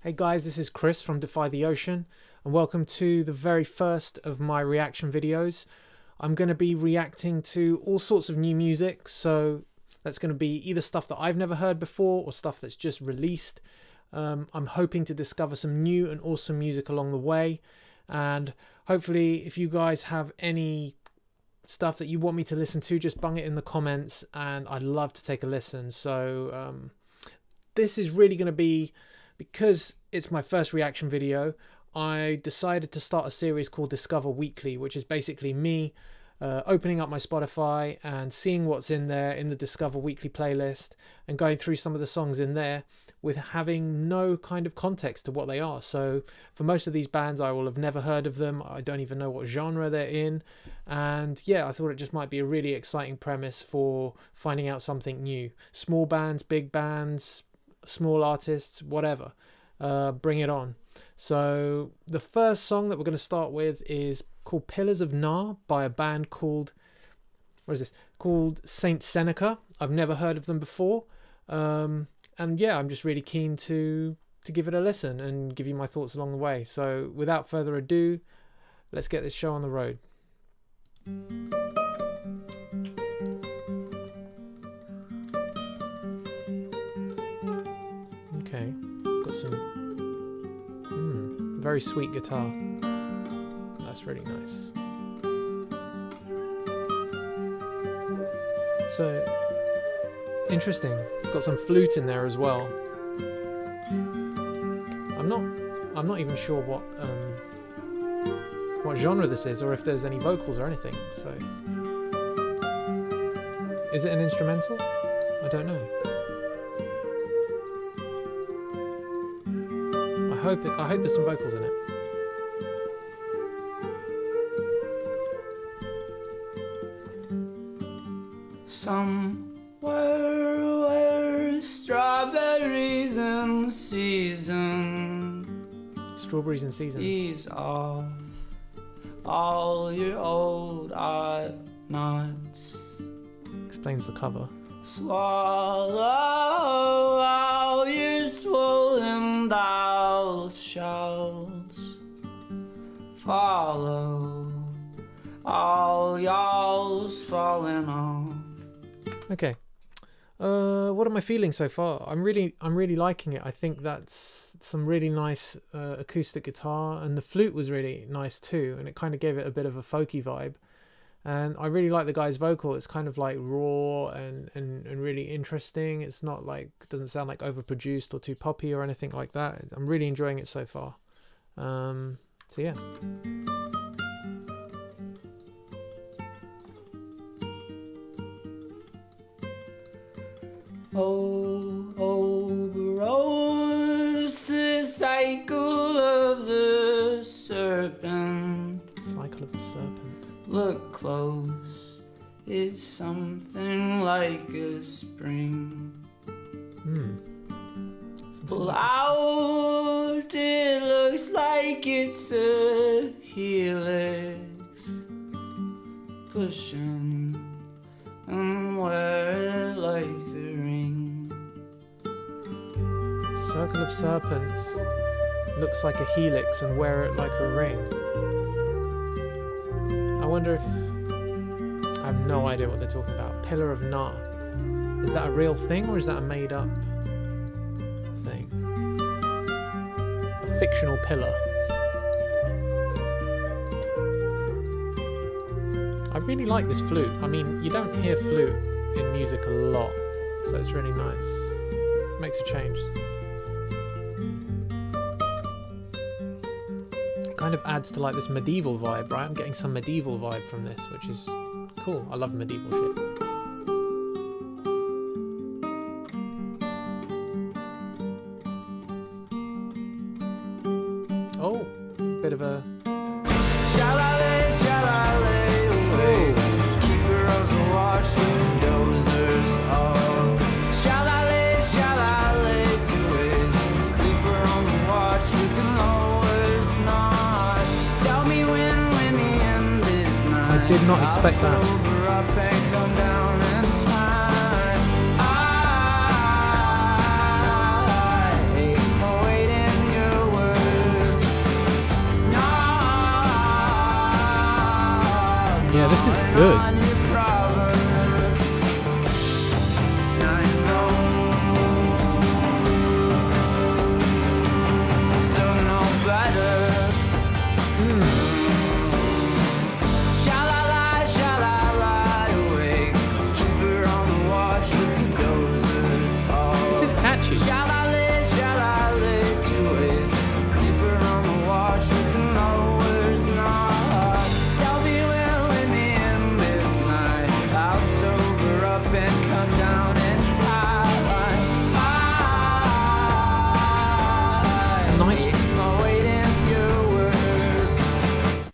Hey guys, this is Chris from Defy the Ocean, and welcome to the very first of my reaction videos. I'm going to be reacting to all sorts of new music, so that's going to be either stuff that I've never heard before or stuff that's just released. I'm hoping to discover some new and awesome music along the way, and hopefully if you guys have any stuff that you want me to listen to, just bung it in the comments and I'd love to take a listen. So this is really going to be, because it's my first reaction video, I decided to start a series called Discover Weekly, which is basically me opening up my Spotify and seeing what's in there in the Discover Weekly playlist and going through some of the songs in there with having no kind of context to what they are. So for most of these bands, I will have never heard of them. I don't even know what genre they're in. And yeah, I thought it just might be a really exciting premise for finding out something new. Small bands, big bands, small artists, whatever, bring it on. So the first song that we're going to start with is called Pillars of Nar by a band called, what is this, called Saintseneca. I've never heard of them before, and yeah, I'm just really keen to give it a listen and give you my thoughts along the way. So without further ado, let's get this show on the road. Okay, got some very sweet guitar. That's really nice. So interesting. Got some flute in there as well. I'm not even sure what genre this is, or if there's any vocals or anything. So is it an instrumental? I don't know. I hope there's some vocals in it. Somewhere where strawberries in season, Strawberries in season. ease off all your old knots. Explains the cover. Swallow all your swollen dolls' shells. Follow all y'all's falling off. Okay. What am I feeling so far? I'm really liking it. I think that's some really nice acoustic guitar, and the flute was really nice too, and it kind of gave it a bit of a folky vibe. And I really like the guy's vocal. It's kind of like raw and really interesting. It's not like, doesn't sound like overproduced or too poppy or anything like that. I'm really enjoying it so far. So yeah. Oh, rose the cycle of the serpent. Cycle of the serpent. Look close, it's something like a spring. Pull out, it looks like it's a helix. Pushing and wear it like a ring. Circle of serpents. Looks like a helix and wear it like a ring. I wonder if... I have no idea what they're talking about. Pillar of Nar. Is that a real thing or is that a made up thing? A fictional pillar. I really like this flute. I mean, you don't hear flute in music a lot, so it's really nice. Makes a change. Kind of adds to like this medieval vibe, right? I'm getting some medieval vibe from this, which is cool. I love medieval shit. Oh, bit of a... Shalale, shalale, away. Keeper of the watch, dozers of. Shalale, shalale, to waste. Sleeper on the watch, you can always not. Tell me when the end is nigh. I did not expect that. I'll sober up and come down in time. I hate waiting. this is good. This is catchy.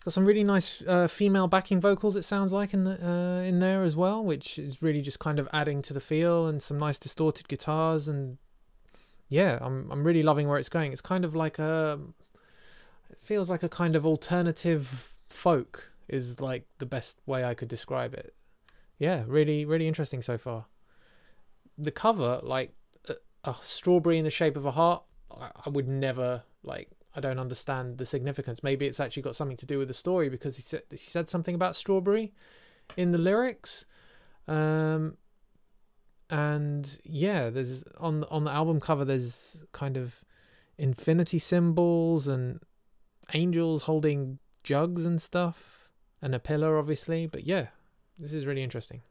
Got some really nice female backing vocals, it sounds like, in there as well, which is really just kind of adding to the feel, and some nice distorted guitars. And yeah, I'm really loving where it's going. It's kind of like it feels like a kind of alternative folk is like the best way I could describe it. Yeah, really, really interesting so far. The cover, like a strawberry in the shape of a heart, I would never like. I don't understand the significance. Maybe it's actually got something to do with the story, because he said something about strawberry in the lyrics. And yeah, there's on the album cover, there's kind of infinity symbols and angels holding jugs and stuff, and a pillar, obviously. But yeah, this is really interesting.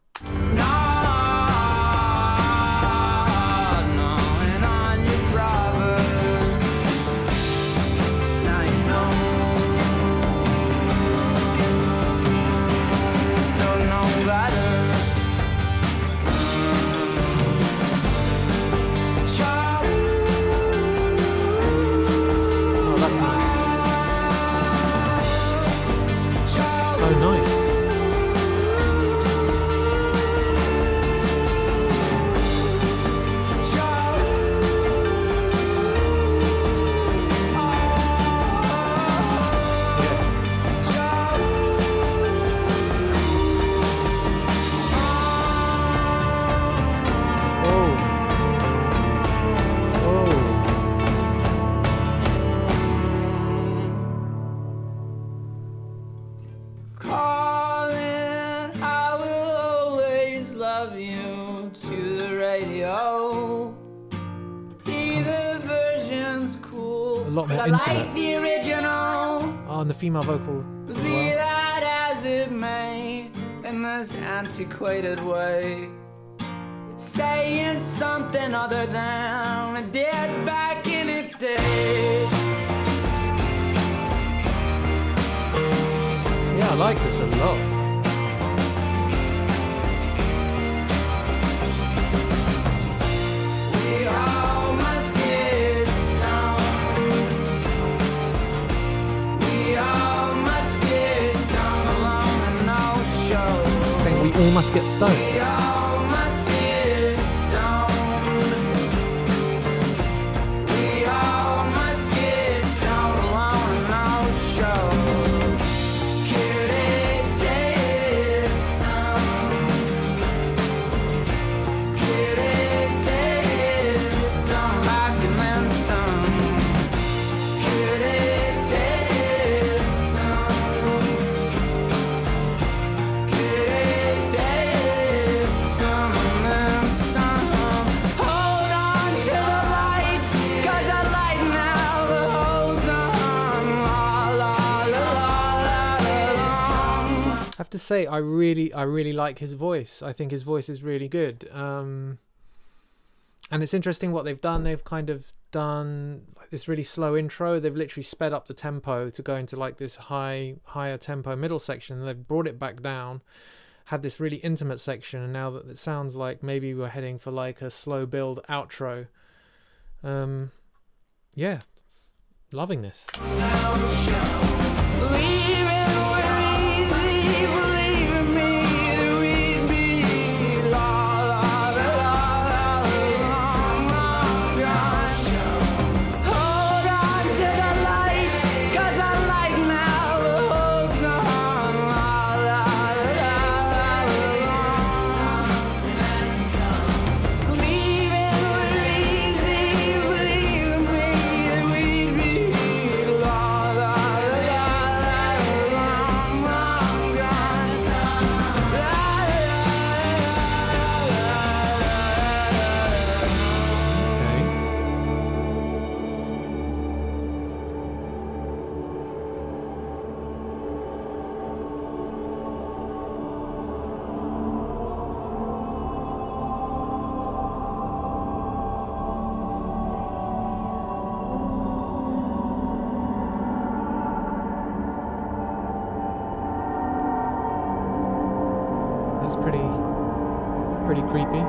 A lot more intimate. The original, oh, and the female vocal as be well. that as it may, in this antiquated way, it's saying something other than it did back in its day. Yeah, I like this a lot. We all must get stoned. We all must get stoned. We all must get stoned alone and no show. Could it take some? Could it take some back and then some? Could it take some? Could it I have to say, I really like his voice. I think his voice is really good. And it's interesting what they've done. They've kind of done like this really slow intro. They've literally sped up the tempo to go into like this higher tempo middle section. And they've brought it back down, had this really intimate section, and now that it sounds like maybe we're heading for like a slow build outro. Yeah, loving this. It's pretty creepy.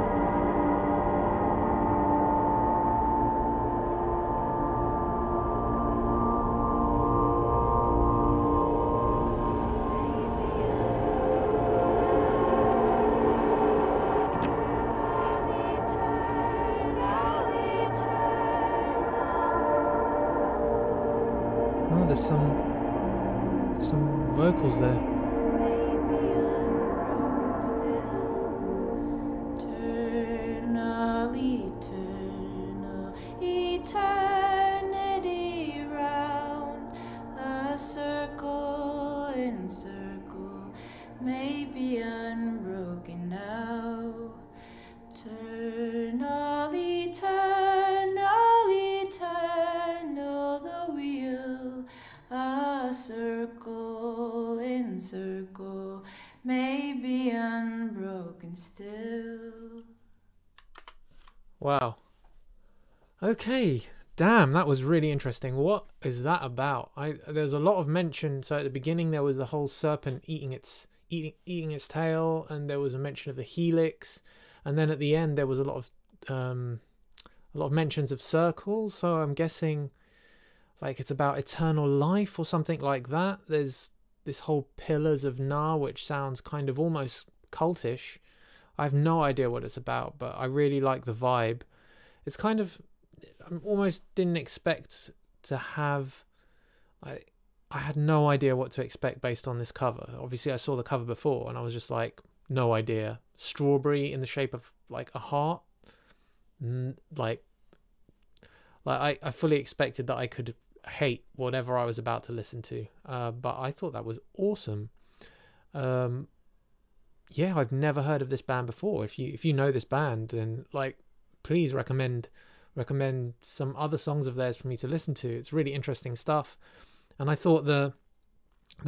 Oh, there's some vocals there. Eternal, eternal, eternity round, a circle in circle, may be unbroken now. Eternal, eternal, eternal, the wheel, a circle in circle, may be unbroken still. Wow. Okay. Damn, that was really interesting. What is that about? There's a lot of mention. So at the beginning there was the whole serpent eating its tail, and there was a mention of the helix, and then at the end there was a lot of mentions of circles. So I'm guessing like it's about eternal life or something like that. There's this whole Pillars of Na, which sounds kind of almost cultish. I have no idea what it's about, but I really like the vibe. It's kind of, I almost didn't expect to have, I had no idea what to expect based on this cover. Obviously I saw the cover before and I was just like, no idea. Strawberry in the shape of like a heart. I fully expected that I could hate whatever I was about to listen to, but I thought that was awesome. Yeah, I've never heard of this band before. If you know this band, then like please recommend some other songs of theirs for me to listen to. It's really interesting stuff. And I thought the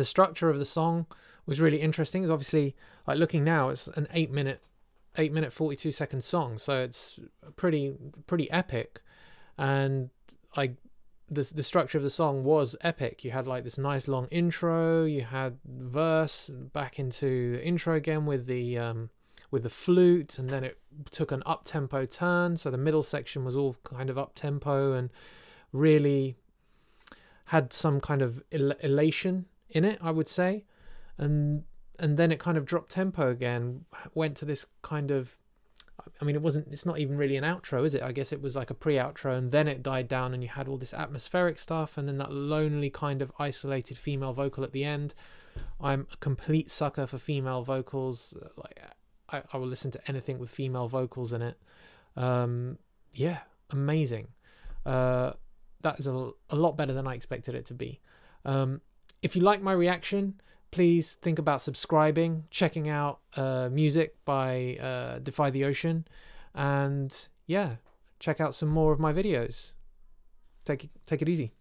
structure of the song was really interesting. It's obviously, like looking now, it's an 8 minute 42-second song, so it's pretty epic. And the structure of the song was epic. You had like this nice long intro, you had verse, back into the intro again with the flute, and then it took an up-tempo turn, so the middle section was all kind of up-tempo and really had some kind of elation in it, I would say. And then it kind of dropped tempo again, went to this kind of, I mean, it's not even really an outro, is it? I guess it was like a pre-outro, and then it died down and you had all this atmospheric stuff, and then that lonely kind of isolated female vocal at the end. I'm a complete sucker for female vocals. Like I will listen to anything with female vocals in it. Yeah, amazing. That is a lot better than I expected it to be. If you like my reaction, please think about subscribing, checking out music by Defy the Ocean, and yeah, check out some more of my videos. Take it easy.